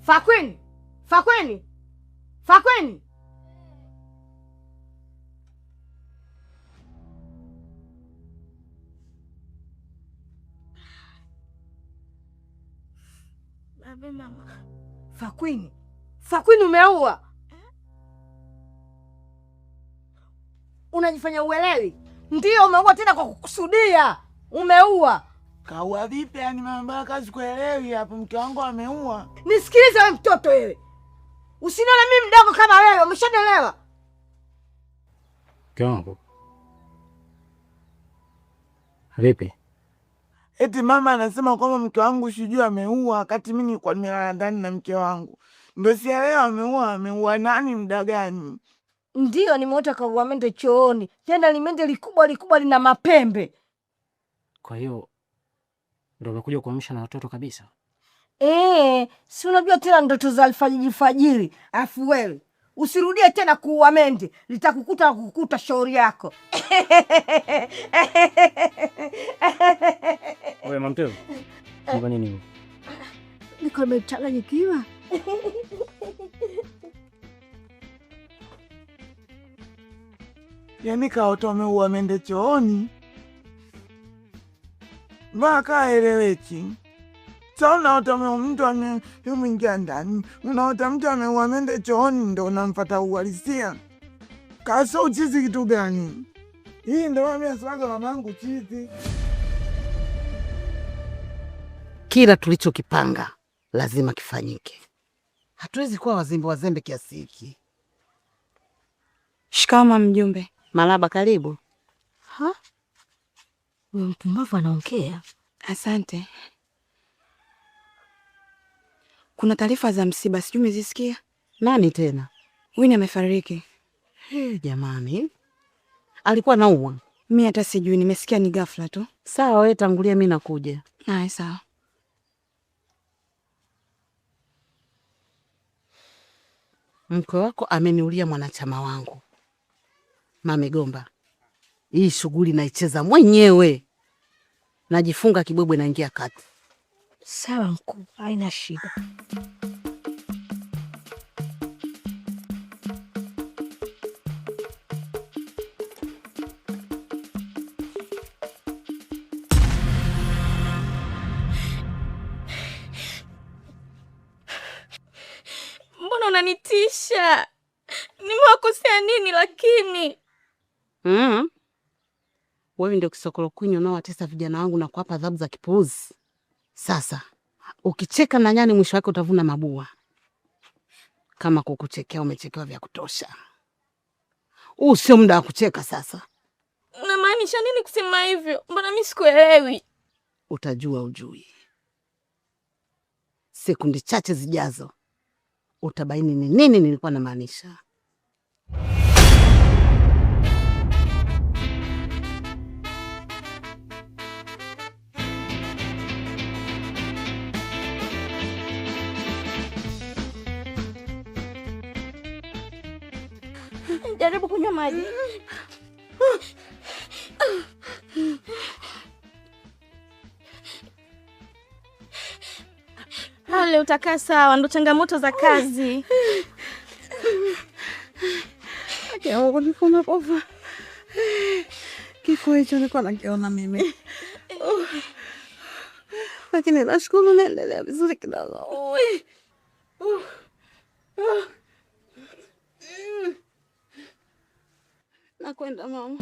Fakweni! Fakweni! Fakweni! Babe mama. Fakweni! Fakweni umeua! Unajifanya uelewi? Ndio umeua tena kwa kukusudia. Umeua. Kaua vipi yani mama kazi kuelewi hapo mke wangu ameua. Nisikilize wewe mtoto wewe. Usinione mimi mdogo kama wewe, umeshanielewa? Mke wangu. Vipi? Eti mama anasema kwamba mke wangu sijui ameua wakati mimi nilikuwa nimelala ndani na mke wangu. Ndio sielewa ameua nani muda gani? Ndio nimeota kaua mende chooni. Tena limende likubwa lina mapembe. Kwa hiyo ndio umekuja kuamsha na watoto kabisa? Si unajua tena ndoto za alfajiri. Afu wewe usirudie tena kuua mende. Litakukuta na kukukuta shauri yako. Wewe Mamteo. Mbona nini? Niko nimechanganyikiwa. Yaani kaota ameua mende chooni. Mbona kaeleweki? Sasa unaota mtu ameingia ndani. Unaota mtu ameua mende chooni ndo unamfuata uhalisia. Kaso uchizi kitu gani? Hii ndo mimi aswaga mamangu chizi. Kila tulichokipanga lazima kifanyike. Hatuwezi kuwa wazembe kiasi hiki. Shikama mjumbe. Malaba, karibu. Wewe mpumbavu anaongea. Asante. Kuna taarifa za msiba, sijui umezisikia? Nani tena? Winnie amefariki. Jamani. Alikuwa anaumwa? Mimi hata sijui, nimesikia ni ghafla tu. Sawa, wewe tangulia, mimi nakuja. Haya, sawa. Mke wako ameniulia mwanachama wangu. Mame Gomba. Hii shughuli naicheza mwenyewe. Najifunga kibwebwe naingia kati. Sawa mkuu, haina shida. Mbona unanitisha? Nimewakosea nini lakini? Wewe ndio kisokolo kwinyo unaowatesa vijana wangu na kuwapa adhabu za kipuuzi. Sasa, ukicheka na nyani mwisho wake utavuna mabua. Kama kukuchekea umechekewa vya kutosha. Huu sio muda wa kucheka sasa. Unamaanisha nini kusema hivyo? Mbona mimi sikuelewi? Utajua ujui. Sekundi chache zijazo utabaini ni nini nilikuwa namaanisha. Jaribu kunywa maji. Hale, utakaa sawa, ndo changamoto za kazi. Kifo hicho nilikuwa nakiona mimi. Lakini nashukuru naendelea vizuri kidogo. Nakwenda mama.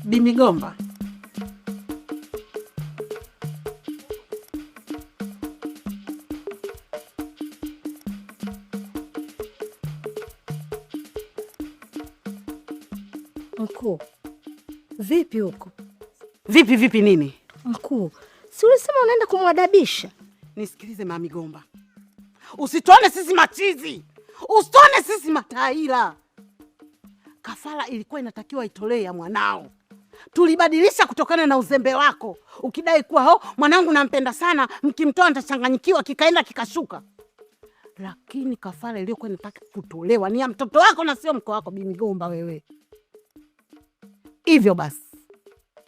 Bi Migomba. Mkuu, vipi huko? Vipi nini? Mkuu, si ulisema unaenda kumwadabisha? Nisikilize Mama Migomba. Usituone sisi machizi. Usituone sisi mataira. Kafara ilikuwa inatakiwa itolee ya mwanao. tulibadilisha kutokana na uzembe wako, ukidai kuwa mwanangu nampenda sana, mkimtoa nitachanganyikiwa, kikaenda kikashuka. Lakini kafara iliyokuwa inataka kutolewa ni ya mtoto wako na sio mko wako Bi Migomba wewe. Hivyo basi,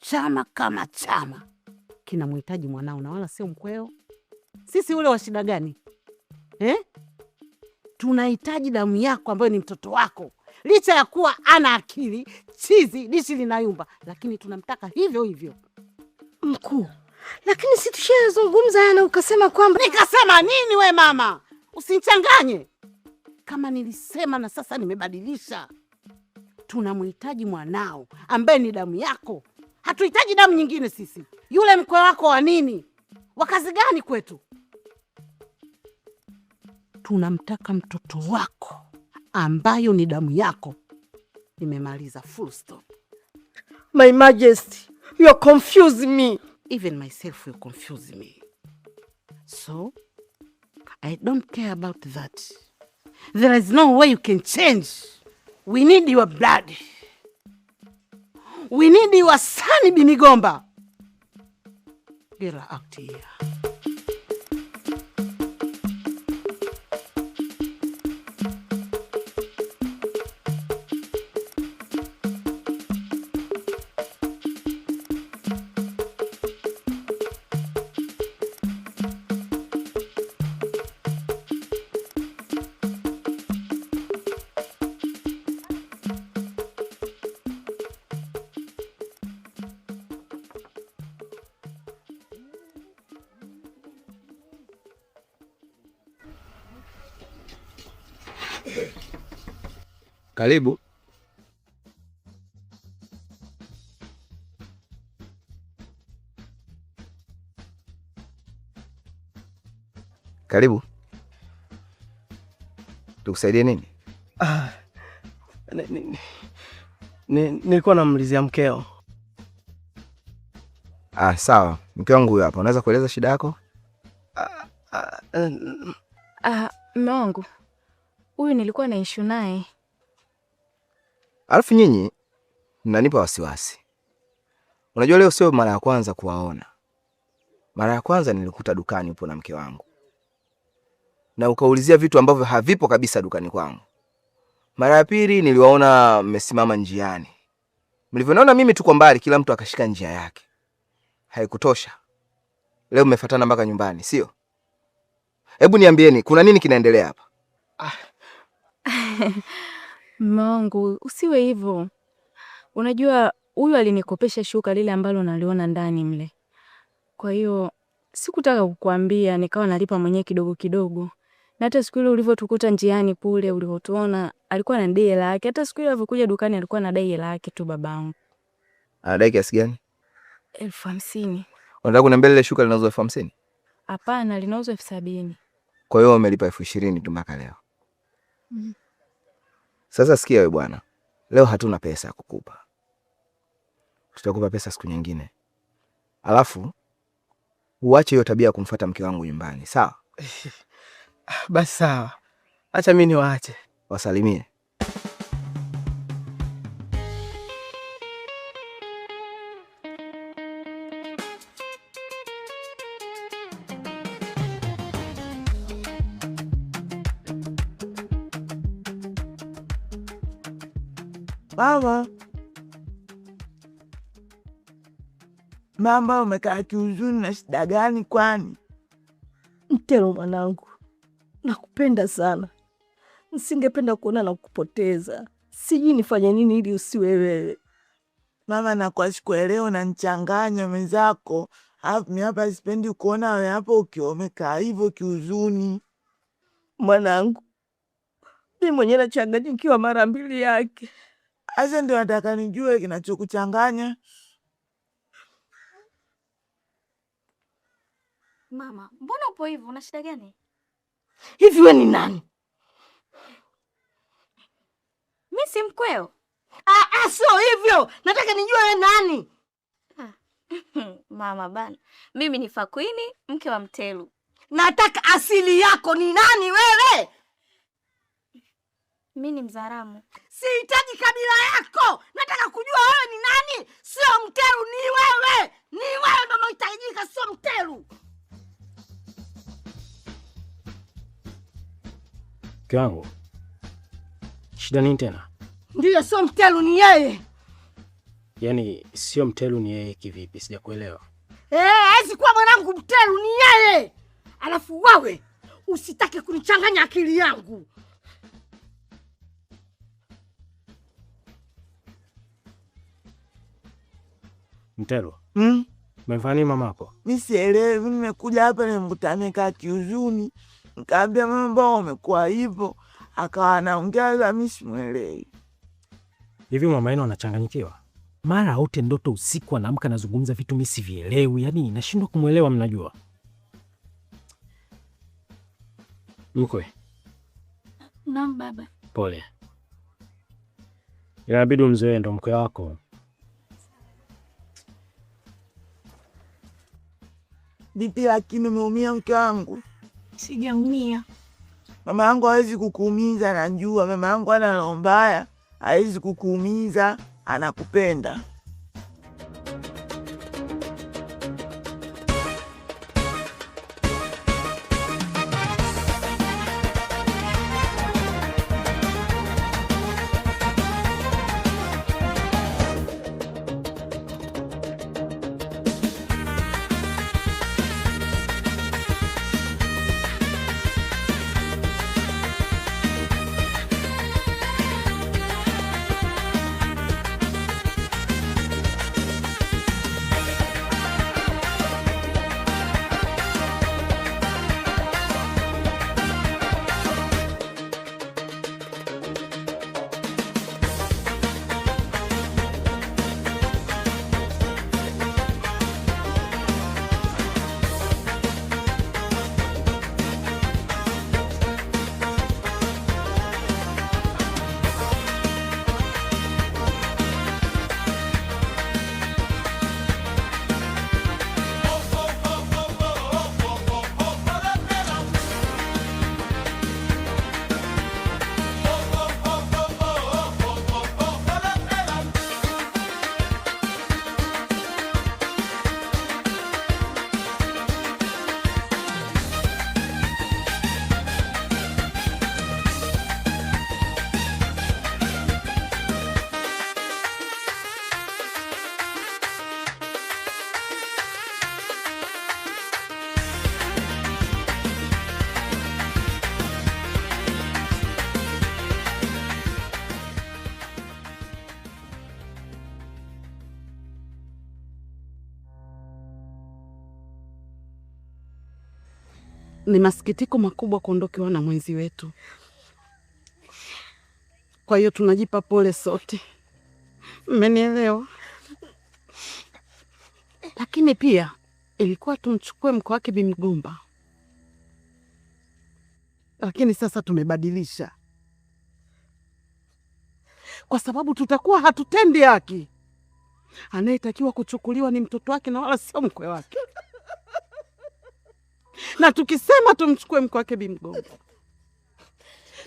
chama kama chama kinamhitaji mwanao na wala sio mkweo. Sisi ule wa shida gani? Tunahitaji damu yako ambayo ni mtoto wako. Licha ya kuwa ana akili, chizi, dishi linayumba, lakini tunamtaka hivyo hivyo. Mkuu, lakini si tushazungumza yana ukasema kwamba... Nikasema nini we mama? Usinichanganye. Kama nilisema na sasa nimebadilisha. Tunamhitaji mwanao ambaye ni damu yako. Hatuhitaji damu nyingine sisi. Yule mkwe wako wa nini? Wakazi gani kwetu? Tunamtaka mtoto wako ambayo ni damu yako. Nimemaliza, full stop. My Majesty, you are confusing me. Even myself you confuse me. So, I don't care about that. There is no way you can change. We need your blood. We need your son, Bi Migomba. Get her out here. Karibu. Karibu. Tukusaidie nini? Nilikuwa namulizia mkeo. Sawa. Mke wangu huyo hapa. Unaweza kueleza shida yako? Mume wangu. Huyu nilikuwa na issue naye. Alafu nyinyi mnanipa wasiwasi. Unajua leo sio mara ya kwanza kuwaona. Mara ya kwanza nilikuta dukani upo na mke wangu. Na ukaulizia vitu ambavyo havipo kabisa dukani kwangu. Mara ya pili niliwaona mmesimama njiani. Mlivyoniona mimi tuko mbali, kila mtu akashika njia yake. Haikutosha. Leo mmefuatana mpaka nyumbani, sio? Hebu niambieni, kuna nini kinaendelea hapa? Mume wangu, usiwe hivyo. Unajua huyu alinikopesha shuka lile ambalo naliona ndani mle. Kwa hiyo sikutaka kukuambia, nikawa nalipa mwenyewe kidogo kidogo. Na hata siku ile ulivyotukuta njiani kule ulivyotuona, alikuwa na dai lake. Hata siku ile alivyokuja dukani alikuwa na dai lake tu babangu. Anadai kiasi gani? 50,000. Unataka kuniambia lile shuka linauzwa 50,000? Hapana, linauzwa 70,000. Kwa hiyo umelipa 20,000 tu mpaka leo. Sasa sikia wewe bwana. Leo hatuna pesa ya kukupa. Tutakupa pesa siku nyingine. Alafu uache hiyo tabia ya kumfuata mke wangu nyumbani, sawa? Basi sawa. Acha mimi niwaache. Wasalimie. Mama, umekaa kiuzuni na shida gani kwani? Mtelo mwanangu, nakupenda sana. Nisingependa kuona na kupoteza. Sijui nifanye nini ili usiwe wewe. Mama, na kwa siku leo unanichanganya mwenzako. Mimi hapa sipendi kuona wewe hapo ukiwa umekaa hivyo kiuzuni. Mwanangu, mimi mwenyewe nachanganyikiwa mara mbili yake. Asa ndio nataka nijue kinachokuchanganya. Mama, mbona upo hivyo? Una shida gani? Hivi wewe ni nani? Mimi si mkweo. Sio hivyo. Nataka nijue wewe nani. Mama bana, mimi ni Fakwini, mke wa Mtelu. Nataka asili yako, ni nani wewe? Mimi ni Mzaramo. Sihitaji kabila yako. Nataka kujua wewe ni nani. Sio Mke wangu, shida nini tena? Ndiyo, sio Mtelu, ni yeye. Yaani sio Mtelu, ni yeye kivipi? Sijakuelewa. Hawezi kuwa mwanangu Mtelu, ni yeye. Alafu wawe usitake kunichanganya akili yangu. Mtelu, umefanya nini mamako? Mimi sielewi, nimekuja hapa nimkutane kaa kiuzuni. Nikamwambia mama, mbona umekuwa hivyo? Akawa anaongea za mimi simuelewi. Hivi mama yenu anachanganyikiwa? Mara wote ndoto usiku anaamka anazungumza vitu mimi sivielewi. Yaani nashindwa kumuelewa mnajua. Mkwe. Naam baba. Pole. Inabidi umzoee, ndo mkwe wako. Vipi lakini umeumia mke wangu? Sijaumia. Mama yangu hawezi kukuumiza, najua. Mama yangu ana roho mbaya, hawezi kukuumiza, anakupenda. Ni masikitiko makubwa kuondokewa na mwenzi wetu. Kwa hiyo tunajipa pole sote. Mmenielewa? Lakini pia ilikuwa tumchukue mke wake Bi Mgomba. Lakini sasa tumebadilisha. Kwa sababu tutakuwa hatutendi haki. Anayetakiwa kuchukuliwa ni mtoto wake na wala sio mkwe wake. Na tukisema tumchukue mke wake Bi Mgomba,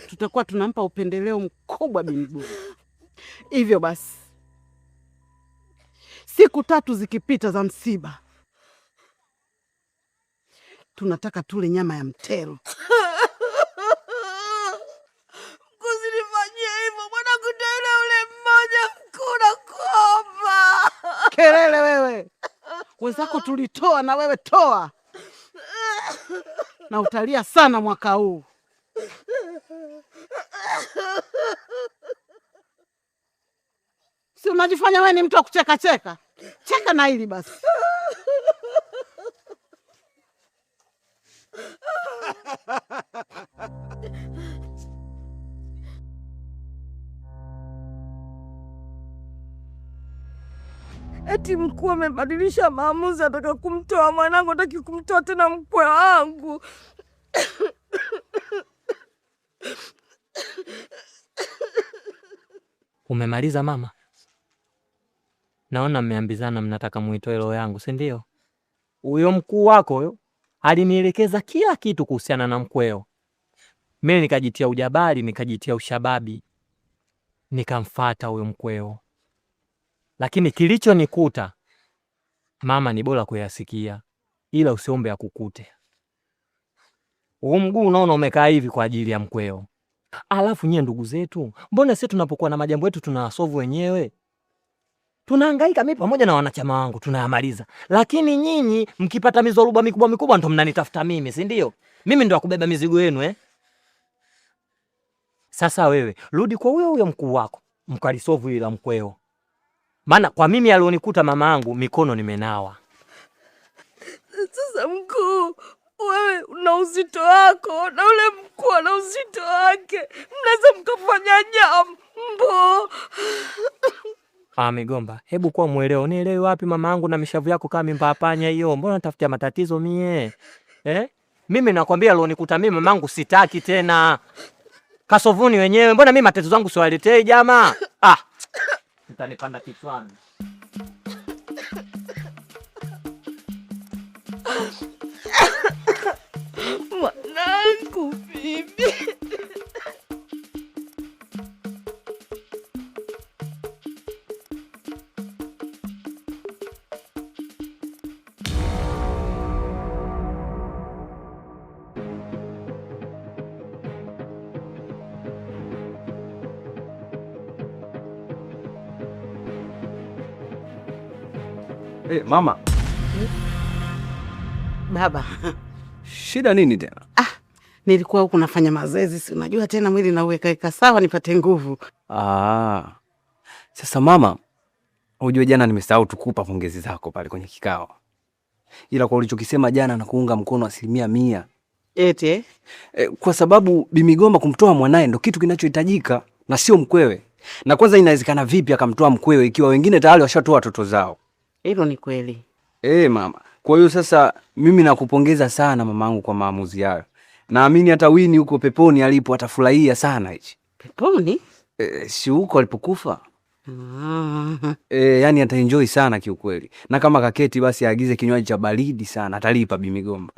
tutakuwa tunampa upendeleo mkubwa Bi Mgomba. Hivyo basi, siku 3 zikipita za msiba, tunataka tule nyama ya Mtelu. Kusinifanyia hivyo bwana, kutaile ule mmoja mkuna kuomba. Kelele wewe. Wenzako tulitoa na wewe toa. Na utalia sana mwaka huu. Si unajifanya wewe ni mtu wa kucheka cheka? Cheka na hili basi. Eti mkuu amebadilisha maamuzi, ataka kumtoa mwanangu, ataki kumtoa tena mkwe wangu. Umemaliza mama? Naona mmeambizana mnataka muitoe roho yangu, si ndio? Huyo mkuu wako huyo alinielekeza kila kitu kuhusiana na mkweo. Mimi nikajitia ujabari, nikajitia ushababi, nikamfuata huyo mkweo. Lakini kilichonikuta mama ni bora kuyasikia, ila usiombe akukute. Huu mguu unaona umekaa hivi kwa ajili ya mkweo. Alafu nyie ndugu zetu, mbona sisi tunapokuwa na majambo yetu tunayasolve wenyewe? Tunahangaika mimi pamoja na wanachama wangu tunayamaliza. Lakini nyinyi mkipata mizoruba mikubwa mikubwa ndo mnanitafuta mimi, si ndio? Mimi ndo akubeba mizigo yenu Sasa wewe, rudi kwa huyo mkuu wako, mkalisolve ile la mkweo. Maana kwa mimi alionikuta mama yangu mikono nimenawa. Sasa mkuu, wewe una uzito wako na ule mkuu ana uzito wake. Mnaweza mkafanya jambo. Migomba, hebu kwa muelewa, nielewe wapi mama yangu na mishavu yako kama mpapanya hiyo. Mbona natafutia matatizo mie? Mimi nakwambia alionikuta mimi mama yangu sitaki tena. Kasovuni wenyewe. Mbona mimi matatizo yangu siwaletei jamaa? Utanipanda kichwani. Mwanangu bibi. Mama. Baba. Shida nini tena? Nilikuwa huku nafanya mazoezi, si unajua tena mwili na uweka sawa nipate nguvu. Sasa mama, unajua jana nimesahau tukupa pongezi zako pale kwenye kikao. Ila kwa ulichokisema jana na kuunga mkono 100%. Eti? Kwa sababu Bi Migomba kumtoa mwanae ndo kitu kinachohitajika na sio mkwewe. Na kwanza inawezekana vipi akamtoa mkwewe ikiwa wengine tayari washatoa watoto zao? Hilo ni kweli. Mama. Kwa hiyo sasa mimi nakupongeza sana mamangu kwa maamuzi hayo. Naamini hata Winnie huko peponi alipo atafurahia sana hichi. Peponi? Si huko alipokufa. Yani ataenjoy sana kiukweli. Na kama kaketi basi aagize kinywaji cha baridi sana, atalipa Bi Migomba.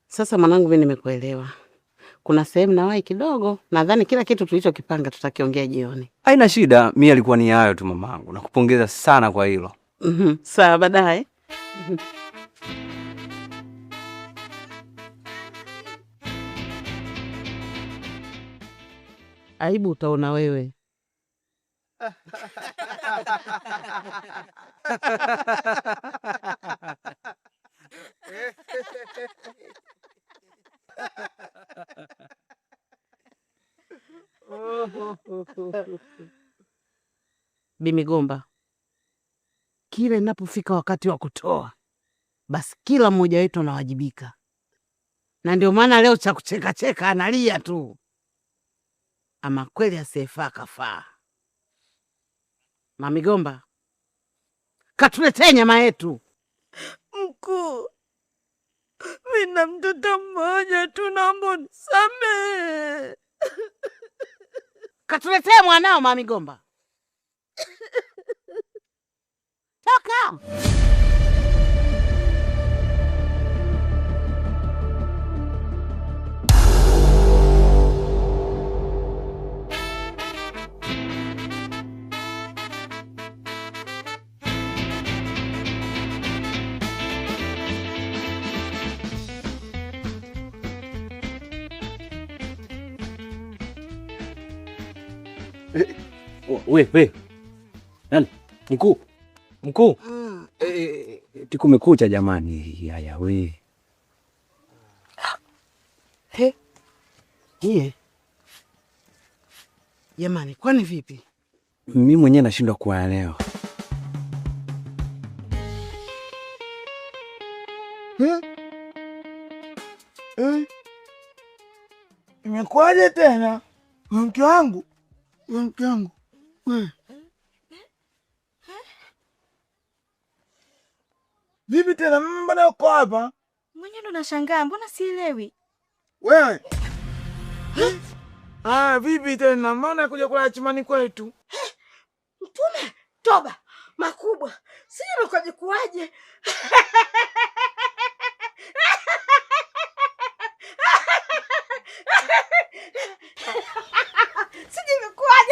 Sasa mwanangu, mimi nimekuelewa. Kuna sehemu nawahi kidogo, nadhani kila kitu tulichokipanga tutakiongea jioni. Haina shida, mimi alikuwa ni hayo tu mamangu. Nakupongeza sana kwa hilo. Sawa, baadaye. Aibu utaona wewe. Bi Migomba, kile inapofika wakati wa kutoa, basi kila mmoja wetu anawajibika. Na ndio maana leo cha kucheka cheka analia tu. Ama kweli asiyefaa kafaa. Mama Migomba, katuletee nyama yetu. Mkuu, mimi na mtoto mmoja tu, naomba nisamehe. Katuletee mwanao Mama Migomba. Toka. We. Nani? Mkuu. Tikumekucha jamani. Haya we. Jamani, kwani vipi? Mimi mwenyewe nashindwa kuelewa. Imekuwaje tena? Mke wangu. Vipi tena, mbona uko hapa? Mwenye ndo nashangaa, mbona sielewi? Wewe. Vipi tena, mbona kuja kula chimani kwetu? Mtume, toba makubwa. Sijui ukaje kuaje. Sijui imekuaje.